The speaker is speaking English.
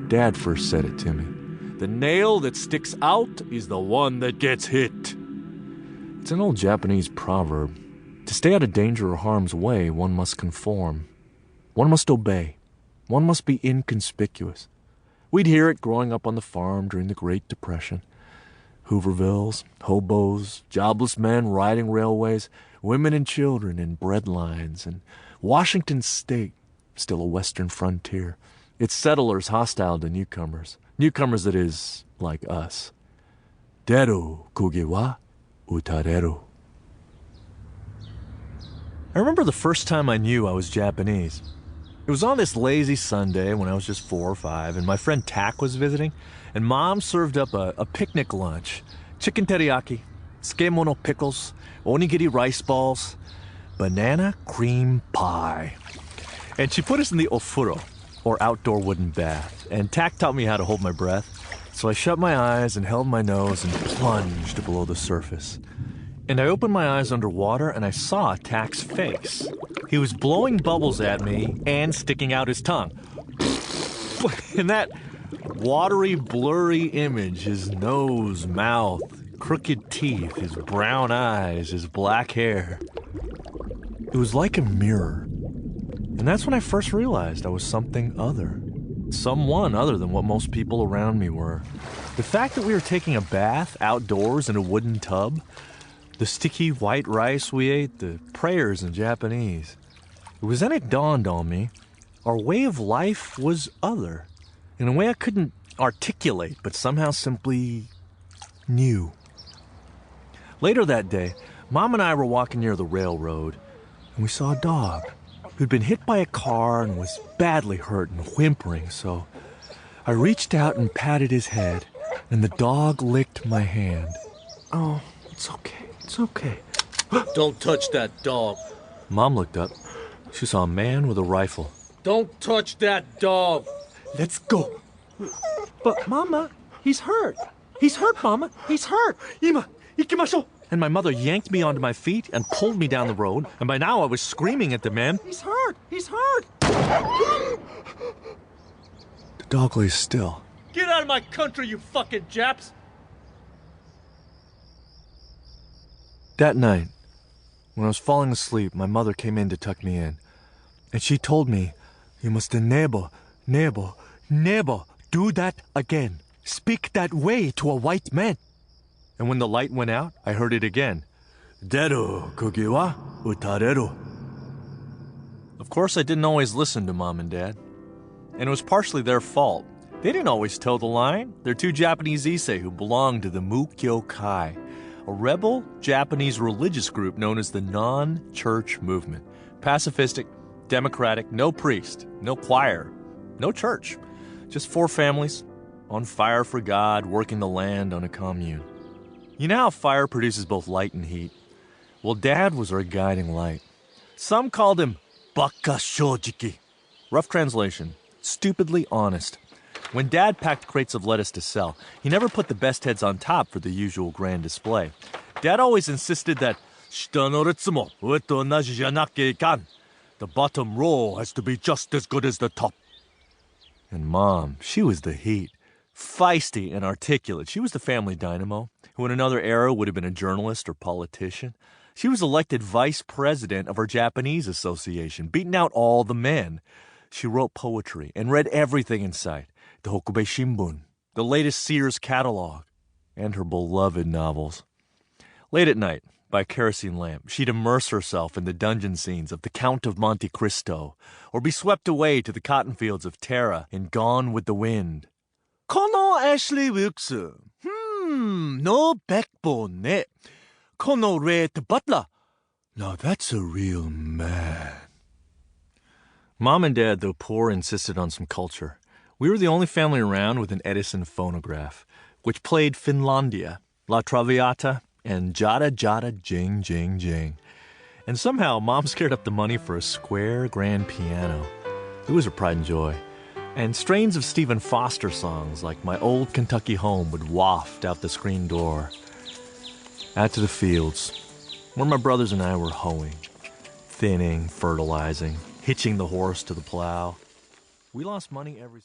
Dad first said it to me. The nail that sticks out is the one that gets hit. It's an old Japanese proverb. To stay out of danger or harm's way, one must conform. One must obey. One must be inconspicuous. We'd hear it growing up on the farm during the Great Depression. Hoovervilles, hobos, jobless men riding railways, women and children in bread lines, and Washington State, still a western frontier. Its settlers hostile to newcomers. Newcomers, that is, like us. Deru kugi wa utareru. I remember the first time I knew I was Japanese. It was on this lazy Sunday when I was just 4 or 5, and my friend Tak was visiting, and Mom served up a picnic lunch. Chicken teriyaki, tsukemono pickles, onigiri rice balls, banana cream pie. And she put us in the ofuro, or outdoor wooden bath, and Tak taught me how to hold my breath, so I shut my eyes and held my nose and plunged below the surface. And I opened my eyes underwater and I saw Tak's face. He was blowing bubbles at me and sticking out his tongue. In that watery, blurry image, his nose, mouth, crooked teeth, his brown eyes, his black hair. It was like a mirror. And that's when I first realized I was something other. Someone other than what most people around me were. The fact that we were taking a bath outdoors in a wooden tub, the sticky white rice we ate, the prayers in Japanese. It was then it dawned on me, our way of life was other, in a way I couldn't articulate, but somehow simply knew. Later that day, Mom and I were walking near the railroad, and we saw a dog who'd been hit by a car and was badly hurt and whimpering, so I reached out and patted his head, and the dog licked my hand. Oh, it's okay. It's okay. Don't touch that dog. Mom looked up. She saw a man with a rifle. Don't touch that dog. Let's go. But, Mama, he's hurt. He's hurt, Mama. He's hurt. Ima, ikimashou. And my mother yanked me onto my feet and pulled me down the road, and by now I was screaming at the man. He's hurt. He's hurt. The dog lay still. Get out of my country, you fucking Japs. That night, when I was falling asleep, my mother came in to tuck me in. And she told me, you must never do that again. Speak that way to a white man. And when the light went out, I heard it again. Deru kugi wa utareru. Of course, I didn't always listen to Mom and Dad. And it was partially their fault. They didn't always toe the line. They're 2 Japanese issei who belonged to the Mukkyo-kai, a rebel Japanese religious group known as the non-church movement. Pacifistic, democratic, no priest, no choir, no church. Just 4 families, on fire for God, working the land on a commune. You know how fire produces both light and heat? Well, Dad was our guiding light. Some called him baka shojiki. Rough translation, stupidly honest. When Dad packed crates of lettuce to sell, he never put the best heads on top for the usual grand display. Dad always insisted that the bottom row has to be just as good as the top. And Mom, she was the heat. Feisty and articulate. She was the family dynamo, who in another era would have been a journalist or politician. She was elected vice president of our Japanese association, beating out all the men. She wrote poetry and read everything in sight. The Hokubei Shimbun, the latest Sears catalog, and her beloved novels. Late at night, by a kerosene lamp, she'd immerse herself in the dungeon scenes of The Count of Monte Cristo, or be swept away to the cotton fields of Tara in Gone with the Wind. Kono Ashley Wilkes. No backbone ne. Kono Red Butler. Now that's a real man. Mom and Dad, though poor, insisted on some culture. We were the only family around with an Edison phonograph, which played Finlandia, La Traviata, and Jada Jada Jing Jing Jing. And somehow, Mom scared up the money for a square grand piano. It was her pride and joy. And strains of Stephen Foster songs like My Old Kentucky Home would waft out the screen door. Out to the fields, where my brothers and I were hoeing, thinning, fertilizing, hitching the horse to the plow. We lost money every